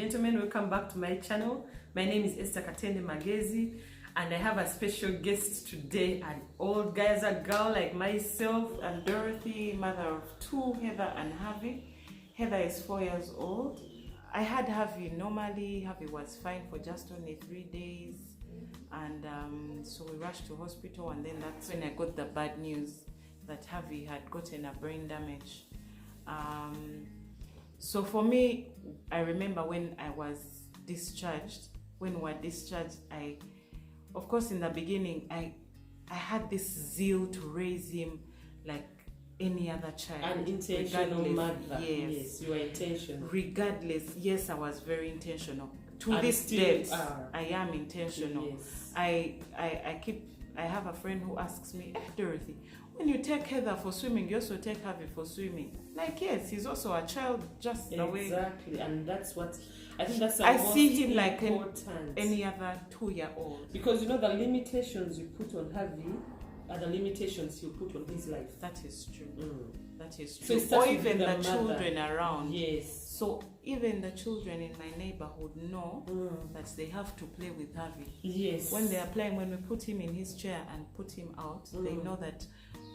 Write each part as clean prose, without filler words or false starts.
gentlemen, welcome back to my channel. My name is Esther Katende Magezi, and I have a special guest today, an old geyser girl like myself, and Dorothy, mother of two, Heather and Harvey. Heather is 4 years old. I had Harvey normally. Harvey was fine for just only 3 days, and so we rushed to hospital, and then that's when I got the bad news that Harvey had gotten a brain damage. So for me, I remember when I was discharged, when we were discharged, of course in the beginning, I had this zeal to raise him like any other child. An intentional mother. Yes, you were intentional. Regardless, yes, I was very intentional. To this day, I am intentional. Yes. I have a friend who asks me, Dorothy, when you take Heather for swimming, you also take Harvey for swimming. Like, yes, he's also a child, just the way. Exactly, and that's what I think that's. I see him like any other 2-year-old. Because you know the limitations you put on Harvey are the limitations you put on his life. That is true. That is true. So or even the children around. Yes. So even the children in my neighborhood know that they have to play with Harvey. Yes. When they are playing, when we put him in his chair and put him out, they know that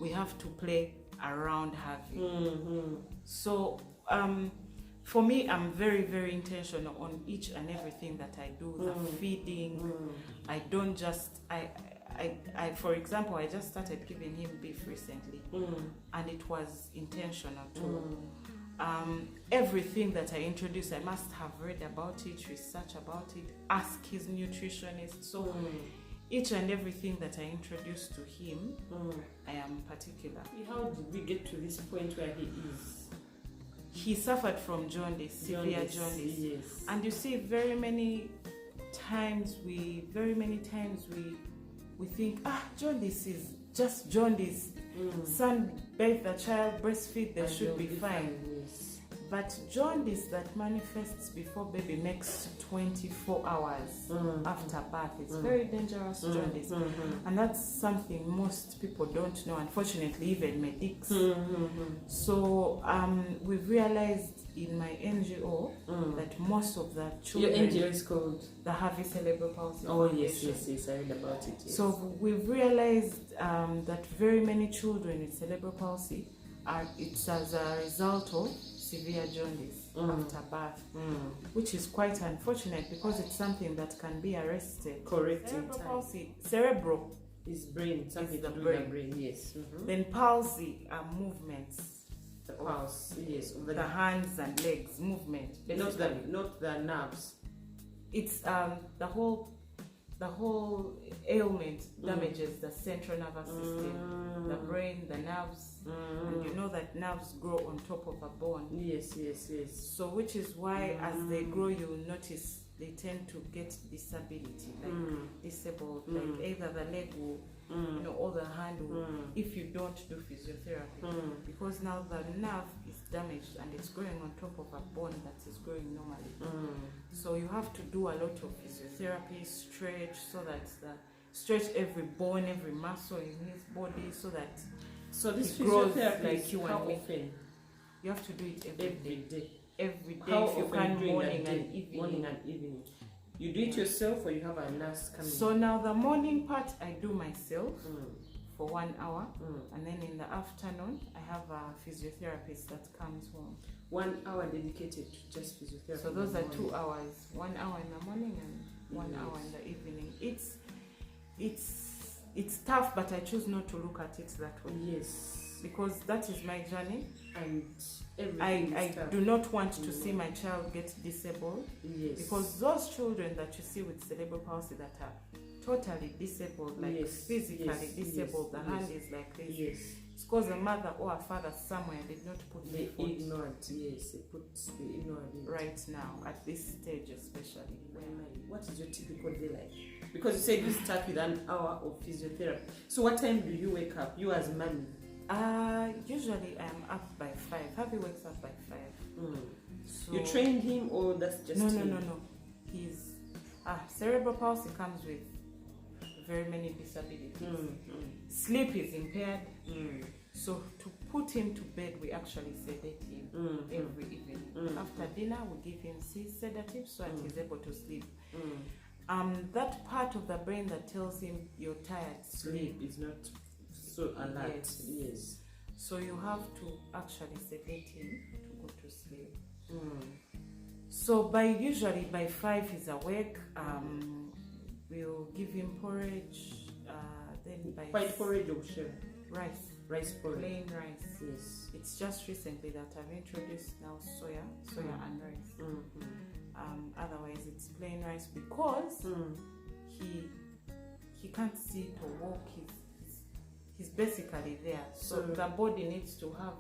we have to play around Harvey. So for me, I'm very, very intentional on each and everything that I do. The feeding, I don't just for example, I just started giving him beef recently, and it was intentional too. Everything that I introduce, I must have read about it, research about it, ask his nutritionist. So each and everything that I introduce to him, I am particular. How did we get to this point where he is? He suffered from jaundice, severe jaundice. Yes. And you see, very many times we think, jaundice is just jaundice. Sunbathe the child, breastfeed, they should be fine. Yes. But jaundice that manifests before baby makes 24 hours after birth, it's very dangerous jaundice. And that's something most people don't know, unfortunately, even medics. So we've realized in my NGO that most of the children... Your NGO is called? The Harvey Cerebral Palsy Foundation. Foundation. Yes, I read about it. Yes. So we've realized that very many children with cerebral palsy it's as a result of severe jaundice after birth, which is quite unfortunate because it's something that can be arrested. Correct. Cerebral palsy, cerebral is brain, something to do with the brain. Yes. Then palsy are movements. The pulse, yes, the hands and legs movement. Not the nerves. It's the whole ailment damages the central nervous system, the brain, the nerves, and you know that nerves grow on top of a bone. Yes. So which is why as they grow, you'll notice they tend to get disability, like disabled, like either the leg will, or the hand will, if you don't do physiotherapy, because now the nerve is damaged and it's growing on top of a bone that is growing normally. So you have to do a lot of physiotherapy, stretch every bone, every muscle in his body, so that this physiotherapy like you and me. You have to do it every day. Every day, how if you can, morning and evening. You do it yourself, or you have a nurse coming? So now the morning part I do myself for 1 hour, and then in the afternoon I have a physiotherapist that comes home. 1 hour dedicated to just physiotherapy. So those are 2 hours. 1 hour in the morning and 1 hour in the evening. It's tough, but I choose not to look at it that way. Yes, because that is my journey, and I do not want to see my child get disabled. Yes. Because those children that you see with cerebral palsy that are totally disabled, like physically disabled, the hand is like this. Yes. It's because a mother or a father somewhere did not put the foot. Ignored. Yes, they ignored it. Right now, at this stage especially. What is your typical day like? Because you said you start with an hour of physiotherapy. So what time do you wake up, you as mommy? Usually I'm up by 5. Harvey wakes up by 5. So you trained him, or that's just no. He's cerebral palsy comes with very many disabilities. Sleep is impaired. So to put him to bed, we actually sedate him every evening. After dinner, we give him sedatives so that he's able to sleep. That part of the brain that tells him you're tired, sleep is not so alert. Yes. So you have to actually sedate him to go to sleep. So usually by 5 he's awake. We'll give him porridge. Then by white porridge or share? Rice porridge. Plain rice. Yes. It's just recently that I've introduced now soya and rice. Otherwise it's plain rice because he can't sit or walk. He's basically there. So the body needs to have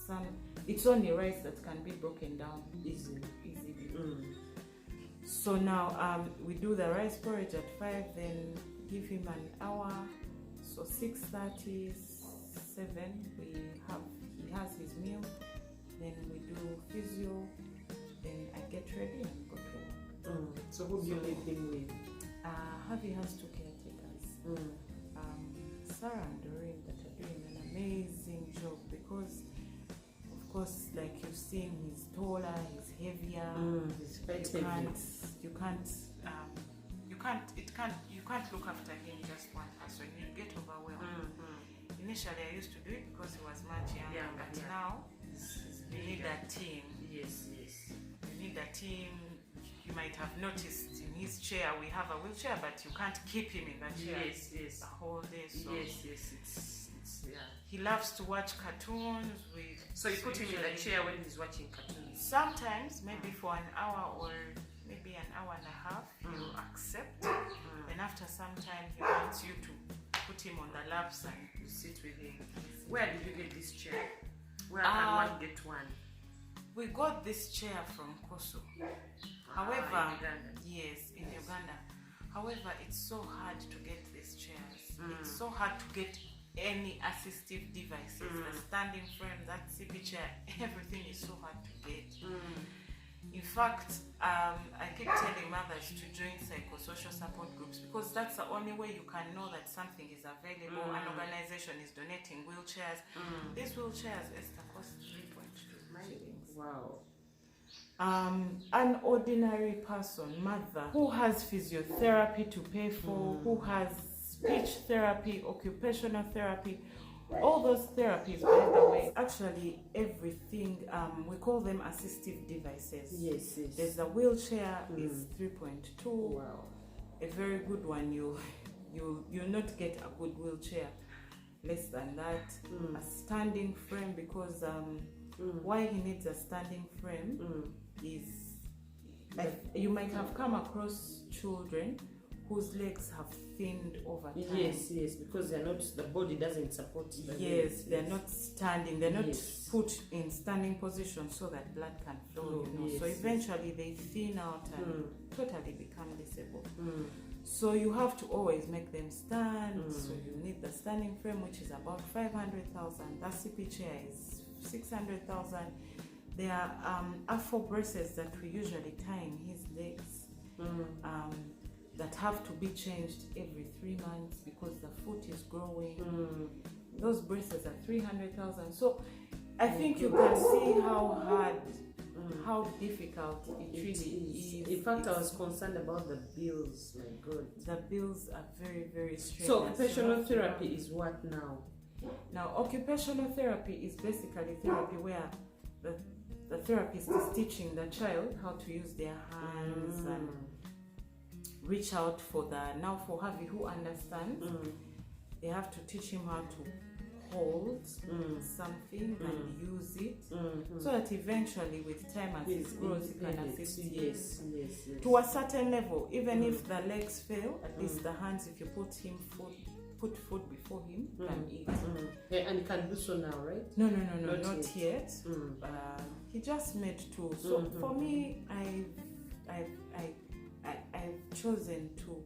some. It's only rice that can be broken down easily. So now we do the rice porridge at 5, then give him an hour. So 6:30, 7, he has his meal. Then we do physio. Then I get ready and go to work. So who do you live him with? Harvey has 2 caretakers. Sarah and Doreen that are doing an amazing job because, of course, like you've seen, he's taller, he's heavier. He's quite heavy. You can't look after him just one person. You get overwhelmed. Initially, I used to do it because he was much younger, but now you need a team. Yes. You need a team. You might have noticed in his chair we have a wheelchair, but you can't keep him in the chair the whole day. So It's he loves to watch cartoons. So you put him in the chair when he's watching cartoons. Sometimes, maybe for an hour or maybe an hour and a half, he'll accept. And after some time, he wants you to put him on the laps and you sit with him. Where did you get this chair? Where can one get one? We got this chair from Koso. However, in Uganda. However, it's so hard to get these chairs. It's so hard to get any assistive devices. The standing frame, that CP chair, everything is so hard to get. In fact, I keep telling mothers to join psychosocial support groups because that's the only way you can know that something is available. An organization is donating wheelchairs. These wheelchairs, Esther, cost 3.2 shillings. Wow. An ordinary person, mother, who has physiotherapy to pay for, who has speech therapy, occupational therapy, all those therapies, by the way, actually everything, we call them assistive devices. Yes. There's a wheelchair, is 3.2. Wow. A very good one, you'll not get a good wheelchair less than that. A standing frame, because why he needs a standing frame is like you might have come across children whose legs have thinned over time. Yes, because they're not, the body doesn't support them. Yes, they're not standing, they're not put in standing position so that blood can flow, So eventually they thin out and totally become disabled. So you have to always make them stand. So you need the standing frame, which is about 500,000. That CP chair is 600,000. There are afro braces that we usually tie in his legs that have to be changed every 3 months because the foot is growing. Those braces are 300,000. So I think you can see how hard, how difficult it really is. In fact, I was concerned about the bills. My God, the bills are very, very strenuous. So occupational therapy is what now? Now, occupational therapy is basically therapy where the therapist is teaching the child how to use their hands and reach out for now for Harvey, who understands, they have to teach him how to hold something and use it so that eventually with time as he grows he can assist yes. to a certain level. Even if the legs fail, at least the hands, if you put food before him, can eat. And he can do so now, right? No, not yet. He just made 2. So for me, I've chosen to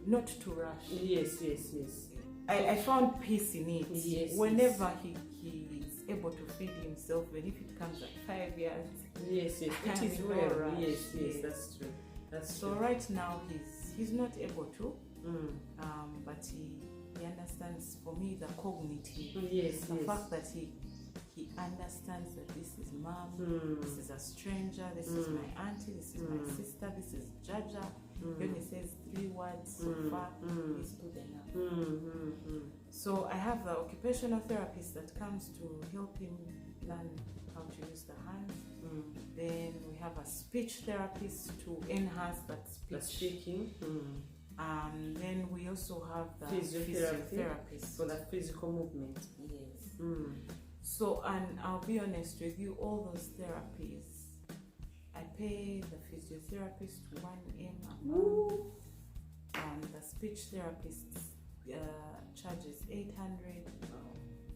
not to rush. Yes. I found peace in it. Yes. Whenever he is able to feed himself, even if it comes at 5 years. Yes. It is well. Yes, that's true. So right now he's he's not able to, but he understands. For me, the cognitive, the fact that he understands that this is mom, this is a stranger, this is my auntie, this is my sister, this is Jaja. He only says 3 words so far, he's good enough. So I have the occupational therapist that comes to help him learn how to use the hands. Then we have a speech therapist to enhance that speaking. Then we also have the physiotherapist for the physical movement. Yes. So, and I'll be honest with you, all those therapies, I pay the physiotherapist 1M a month, and the speech therapist charges 800.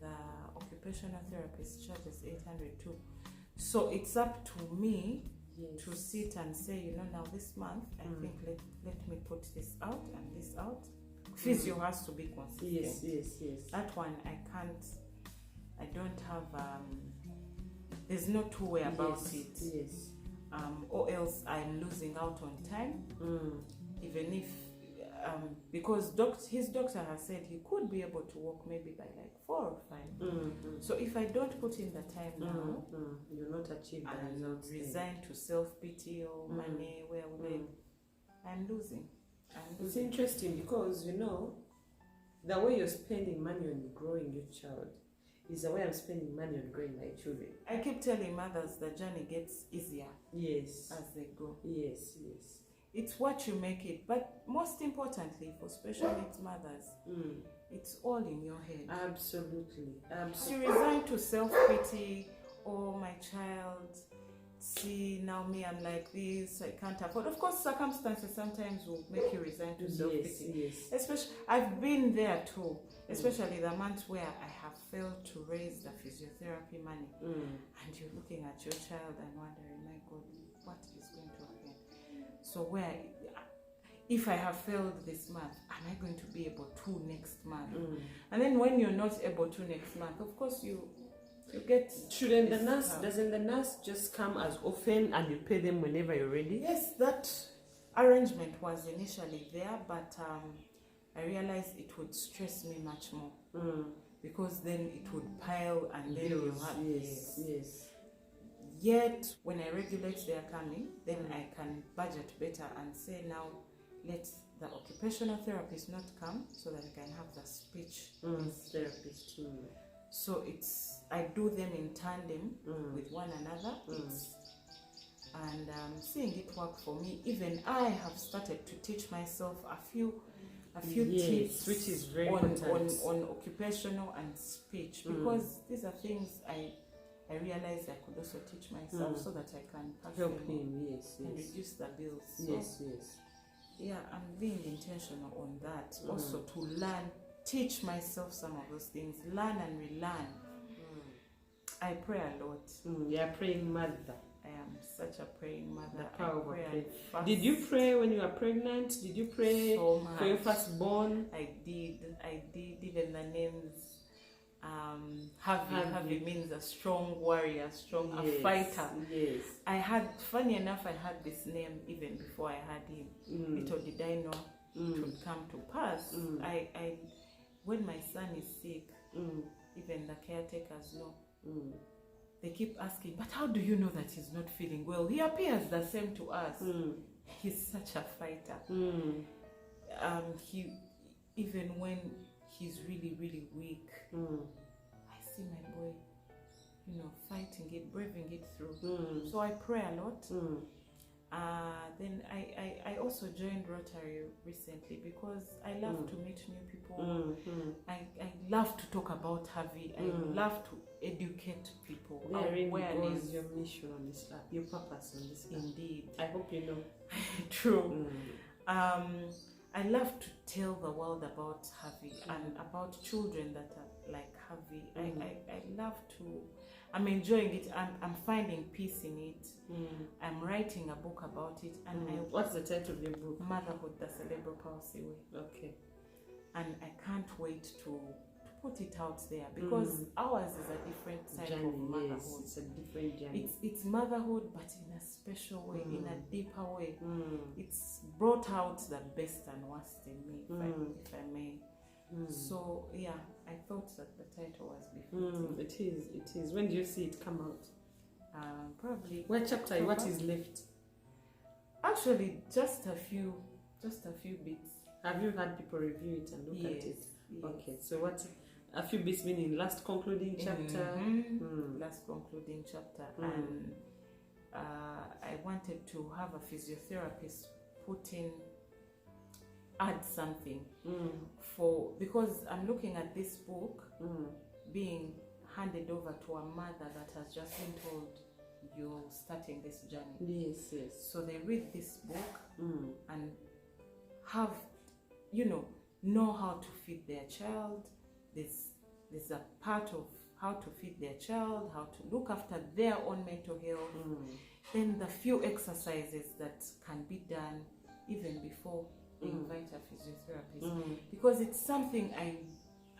The occupational therapist charges 800 too. So it's up to me to sit and say, now this month I think let me put this out and this out. Physio has to be consistent. Yes. That one I can't. I don't have. There's no two way about it. Yes. Or else I'm losing out on time. Even if, because his doctor has said he could be able to walk maybe by like 4 or 5. So if I don't put in the time now, you'll not achieve the results. Resign to self-pity or money, I'm losing. It's interesting because the way you're spending money on growing your child is the way I'm spending money on growing my children. I keep telling mothers the journey gets easier as they go. Yes. It's what you make it, but most importantly for special needs mothers, it's all in your head. Absolutely. You resign to self-pity. Oh, my child, see, now me, I'm like this, I can't afford. Of course, circumstances sometimes will make you resign to self-pity. Yes. Especially, I've been there too, especially the months where I have failed to raise the physiotherapy money. And you're looking at your child and wondering, my God, what is going to happen? So if I have failed this month, am I going to be able to next month? And then when you're not able to next month, of course you get. Doesn't the nurse just come as often and you pay them whenever you're ready? Yes, that arrangement was initially there, but I realized it would stress me much more because then it would pile and then you have yes. Yet when I regulate their coming, then I can budget better and say now let the occupational therapist not come so that I can have the speech therapist. So I do them in tandem with one another. And seeing it work for me, even I have started to teach myself a few tips, which is very important on occupational and speech, because these are things I realized I could also teach myself so that I can help him and reduce the bills. Yes. Yeah, I'm being intentional on that. Also to learn, teach myself some of those things, learn and relearn. I pray a lot. You're a praying mother. I am such a praying mother. The power of prayer. Did you pray when you were pregnant? Did you pray so much for your firstborn? I did. Even the names. Harvey means a strong warrior, a fighter. Yes. Funny enough, I had this name even before I had him. Little did I know it would come to pass. When my son is sick, even the caretakers know. They keep asking, but how do you know that he's not feeling well? He appears the same to us. He's such a fighter. Even when he's really, really weak, I see my boy, fighting it, braving it through. So I pray a lot. Then I also joined Rotary recently because I love to meet new people. I love to talk about Harvey. I love to educate people. Therein goes your mission on this earth, your purpose on this earth. Indeed. I hope you know. True. I love to tell the world about Harvey and about children that are like Harvey. I love to. I'm enjoying it. I'm finding peace in it. I'm writing a book about it. And what's the title of your book? Motherhood, the Cerebral Palsy Way. Okay. And I can't wait to put it out there, because ours is a different type Journey, of motherhood. yes, it's a different journey. It's motherhood, but in a special way, in a deeper way. It's brought out the best and worst in me, if I may. So yeah, I thought that the title was befitting. It is. When do you see it come out? Probably. What chapter? What is left? Actually, just a few bits. Have you had people review it and look at it? Yes. Okay, so what? A few bits meaning last concluding chapter. Last concluding chapter, and I wanted to have a physiotherapist add something because I'm looking at this book being handed over to a mother that has just been told, you're starting this journey. Yes. So they read this book and have, know how to feed their child. There's a part of how to feed their child, how to look after their own mental health. Then the few exercises that can be done even before they invite a physiotherapist, because it's something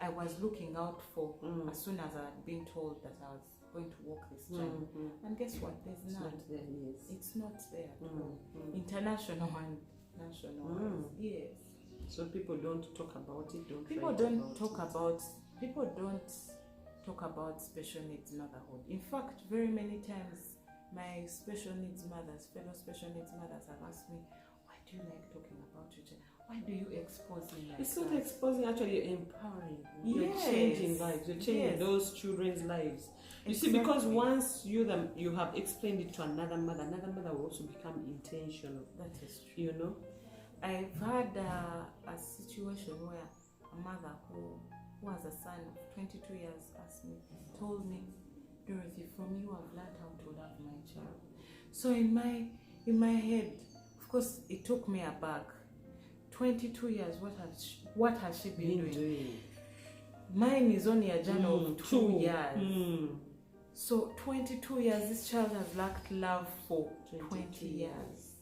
I was looking out for as soon as I had been told that I was going to walk this journey. And guess what? There's none. Not there, yes. It's not there at all. International and national. Yes. So people don't talk about it. People don't talk about special needs motherhood. In fact, very many times my special needs mothers, fellow special needs mothers, have asked me, why do you like talking about your child? Why do you expose me like It's that? not exposing, actually you're empowering. Yes. You're changing lives. You're changing those children's lives. You see, because once you have explained it to another mother will also become intentional. That is true. I've had a situation where a mother who has a son of 22 years told me, Dorothy, from you I've learned how to love my child. So in my head, of course, it took me aback. 22 years, what has she been doing? Mine is only a journey of 2 years. So 22 years, this child has lacked love for 20 years.